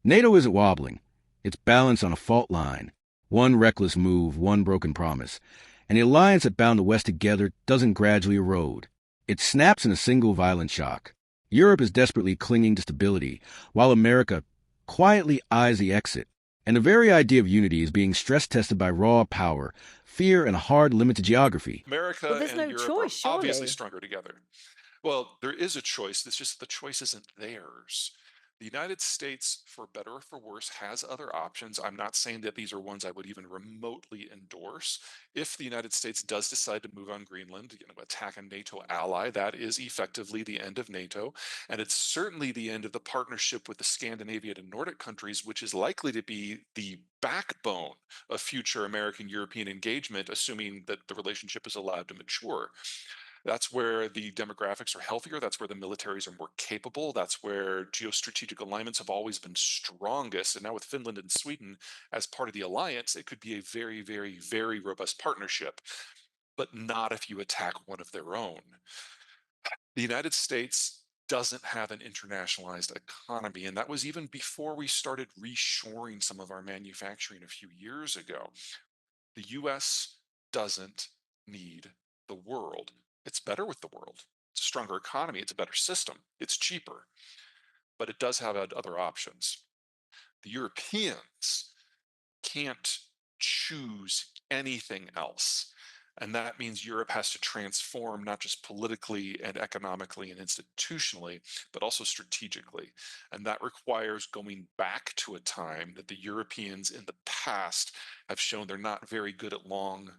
NATO isn't wobbling. It's balanced on a fault line. One reckless move, one broken promise. And the alliance that bound the West together doesn't gradually erode. It snaps in a single violent shock. Europe is desperately clinging to stability, while America quietly eyes the exit. And the very idea of unity is being stress-tested by raw power, fear, and a hard limited geography. Well, America there's and no Europe are choice, obviously surely. stronger together. Well, there is a choice. It's just the choice isn't theirs. The United States, for better or for worse, has other options. I'm not saying that these are ones I would even remotely endorse. If the United States does decide to move on Greenland, attack a NATO ally, that is effectively the end of NATO. And it's certainly the end of the partnership with the Scandinavian and Nordic countries, which is likely to be the backbone of future American European engagement, assuming that the relationship is allowed to mature. That's where the demographics are healthier. That's where the militaries are more capable. That's where geostrategic alignments have always been strongest. And now with Finland and Sweden as part of the alliance, it could be a very, very, very robust partnership, but not if you attack one of their own. The United States doesn't have an internationalized economy, and that was even before we started reshoring some of our manufacturing a few years ago. The US doesn't need the world. It's better with the world. It's a stronger economy. It's a better system. It's cheaper, but it does have other options. The Europeans can't choose anything else. And that means Europe has to transform not just politically and economically and institutionally, but also strategically. And that requires going back to a time that the Europeans in the past have shown they're not very good at long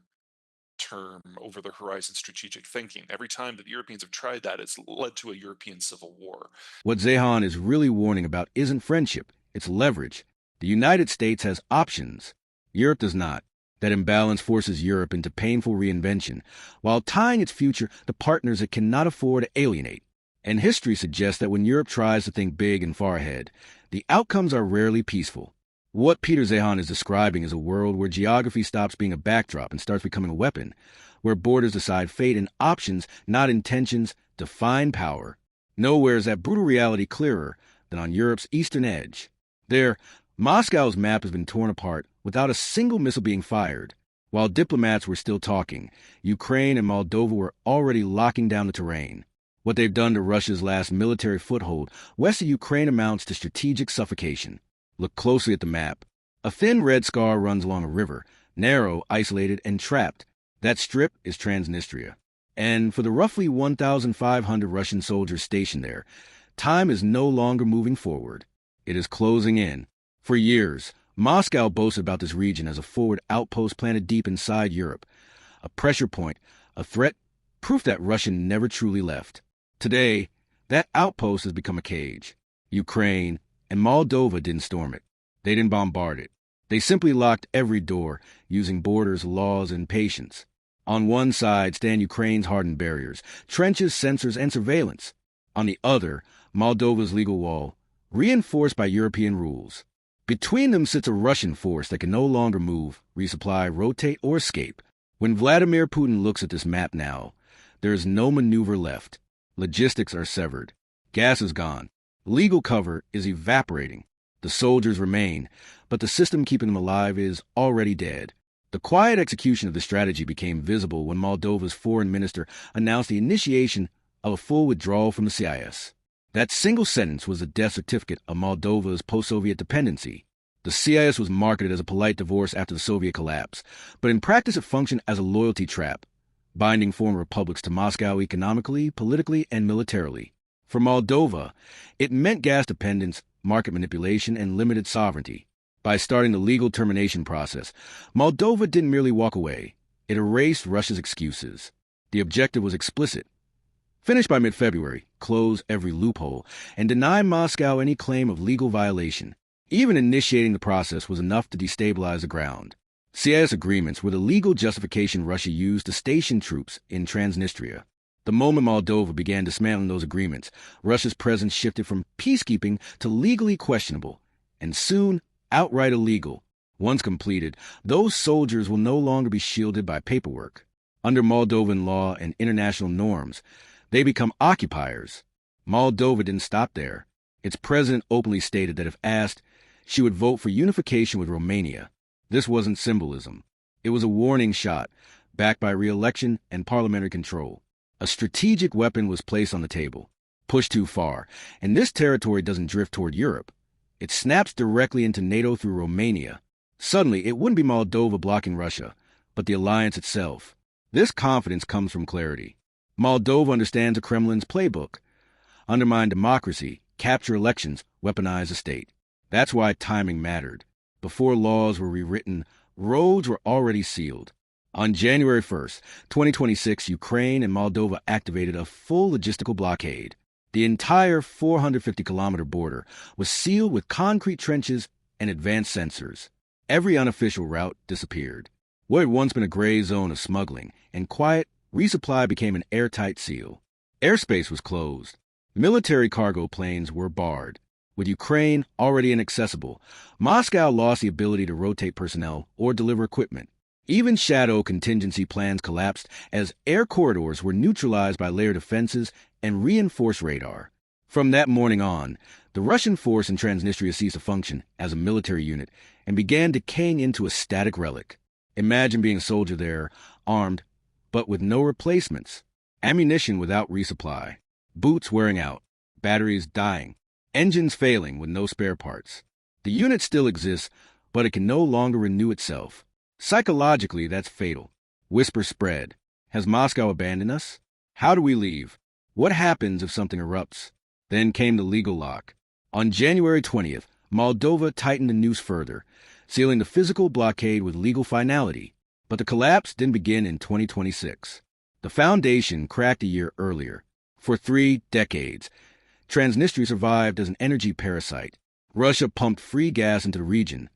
term over the horizon strategic thinking. Every time that the Europeans have tried that, it's led to a European civil war. What Zeihan is really warning about isn't friendship, it's leverage. The United States has options. Europe does not. That imbalance forces Europe into painful reinvention, while tying its future to partners it cannot afford to alienate. And history suggests that when Europe tries to think big and far ahead, the outcomes are rarely peaceful. What Peter Zeihan is describing is a world where geography stops being a backdrop and starts becoming a weapon, where borders decide fate and options, not intentions, define power. Nowhere is that brutal reality clearer than on Europe's eastern edge. There, Moscow's map has been torn apart without a single missile being fired. While diplomats were still talking, Ukraine and Moldova were already locking down the terrain. What they've done to Russia's last military foothold west of Ukraine amounts to strategic suffocation. Look closely at the map. A thin red scar runs along a river, narrow, isolated, and trapped. That strip is Transnistria. And for the roughly 1,500 Russian soldiers stationed there, time is no longer moving forward. It is closing in. For years, Moscow boasted about this region as a forward outpost planted deep inside Europe, a pressure point, a threat, proof that Russia never truly left. Today, that outpost has become a cage. Ukraine and Moldova didn't storm it. They didn't bombard it. They simply locked every door, using borders, laws, and patience. On one side stand Ukraine's hardened barriers, trenches, sensors, and surveillance. On the other, Moldova's legal wall, reinforced by European rules. Between them sits a Russian force that can no longer move, resupply, rotate, or escape. When Vladimir Putin looks at this map now, there is no maneuver left. Logistics are severed. Gas is gone. Legal cover is evaporating. The soldiers remain, but the system keeping them alive is already dead. The quiet execution of the strategy became visible when Moldova's foreign minister announced the initiation of a full withdrawal from the CIS. That single sentence was the death certificate of Moldova's post-Soviet dependency. The CIS was marketed as a polite divorce after the Soviet collapse, but in practice it functioned as a loyalty trap, binding former republics to Moscow economically, politically, and militarily. For Moldova, it meant gas dependence, market manipulation, and limited sovereignty. By starting the legal termination process, Moldova didn't merely walk away. It erased Russia's excuses. The objective was explicit. Finish by mid-February, close every loophole, and deny Moscow any claim of legal violation. Even initiating the process was enough to destabilize the ground. CIS agreements were the legal justification Russia used to station troops in Transnistria. The moment Moldova began dismantling those agreements, Russia's presence shifted from peacekeeping to legally questionable, and soon outright illegal. Once completed, those soldiers will no longer be shielded by paperwork. Under Moldovan law and international norms, they become occupiers. Moldova didn't stop there. Its president openly stated that if asked, She would vote for unification with Romania. This wasn't symbolism. It was a warning shot, backed by re-election and parliamentary control. A strategic weapon was placed on the table. Push too far, and this territory doesn't drift toward Europe. It snaps directly into NATO through Romania. Suddenly, it wouldn't be Moldova blocking Russia, but the alliance itself. This confidence comes from clarity. Moldova understands the Kremlin's playbook. Undermine democracy, capture elections, weaponize the state. That's why timing mattered. Before laws were rewritten, roads were already sealed. On January 1st, 2026, Ukraine and Moldova activated a full logistical blockade. The entire 450-kilometer border was sealed with concrete trenches and advanced sensors. Every unofficial route disappeared. What had once been a gray zone of smuggling and quiet, resupply became an airtight seal. Airspace was closed. Military cargo planes were barred. With Ukraine already inaccessible, Moscow lost the ability to rotate personnel or deliver equipment. Even shadow contingency plans collapsed as air corridors were neutralized by layered defenses and reinforced radar. From that morning on, the Russian force in Transnistria ceased to function as a military unit and began decaying into a static relic. Imagine being a soldier there, armed, but with no replacements. Ammunition without resupply. Boots wearing out. Batteries dying. Engines failing with no spare parts. The unit still exists, but it can no longer renew itself. Psychologically, that's fatal. Whispers spread. Has Moscow abandoned us? How do we leave? What happens if something erupts? Then came the legal lock. On January 20th, Moldova tightened the noose further, sealing the physical blockade with legal finality. But the collapse didn't begin in 2026. The foundation cracked a year earlier. For 3 decades, Transnistria survived as an energy parasite. Russia pumped free gas into the region,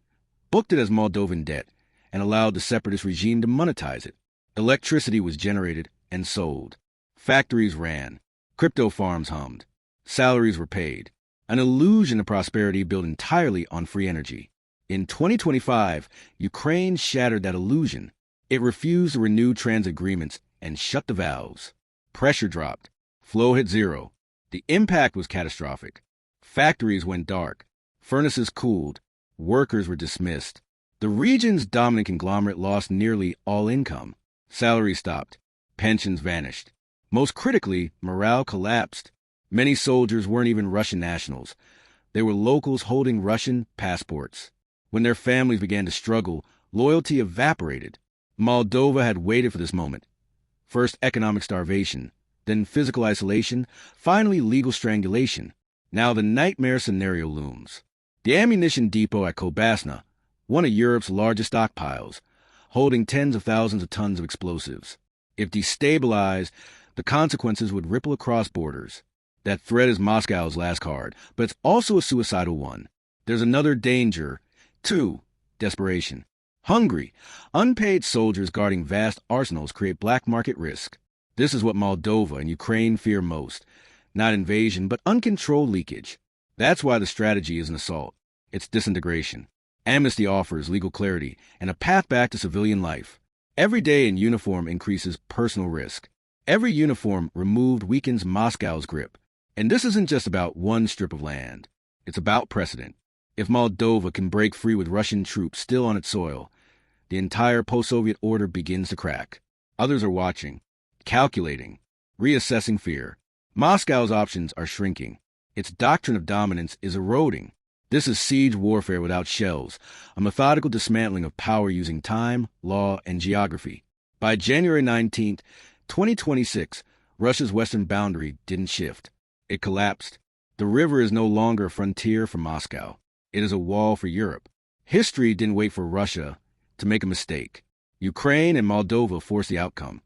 booked it as Moldovan debt, and allowed the separatist regime to monetize it. Electricity was generated and sold. Factories ran. Crypto farms hummed. Salaries were paid. An illusion of prosperity built entirely on free energy. In 2025, Ukraine shattered that illusion. It refused to renew transit agreements and shut the valves. Pressure dropped. Flow hit zero. The impact was catastrophic. Factories went dark. Furnaces cooled. Workers were dismissed. The region's dominant conglomerate lost nearly all income. Salaries stopped. Pensions vanished. Most critically, morale collapsed. Many soldiers weren't even Russian nationals. They were locals holding Russian passports. When their families began to struggle, loyalty evaporated. Moldova had waited for this moment. First economic starvation, then physical isolation, finally legal strangulation. Now the nightmare scenario looms. The ammunition depot at Kobasna, one of Europe's largest stockpiles, holding tens of thousands of tons of explosives. If destabilized, the consequences would ripple across borders. That threat is Moscow's last card, but it's also a suicidal one. There's another danger. 2. Desperation. Hungry, unpaid soldiers guarding vast arsenals create black market risk. This is what Moldova and Ukraine fear most. Not invasion, but uncontrolled leakage. That's why the strategy isn't assault. It's disintegration. Amnesty offers legal clarity and a path back to civilian life. Every day in uniform increases personal risk. Every uniform removed weakens Moscow's grip. And this isn't just about one strip of land. It's about precedent. If Moldova can break free with Russian troops still on its soil, the entire post-Soviet order begins to crack. Others are watching, calculating, reassessing fear. Moscow's options are shrinking. Its doctrine of dominance is eroding. This is siege warfare without shells, a methodical dismantling of power using time, law, and geography. By January 19th, 2026, Russia's western boundary didn't shift. It collapsed. The river is no longer a frontier for Moscow. It is a wall for Europe. History didn't wait for Russia to make a mistake. Ukraine and Moldova forced the outcome.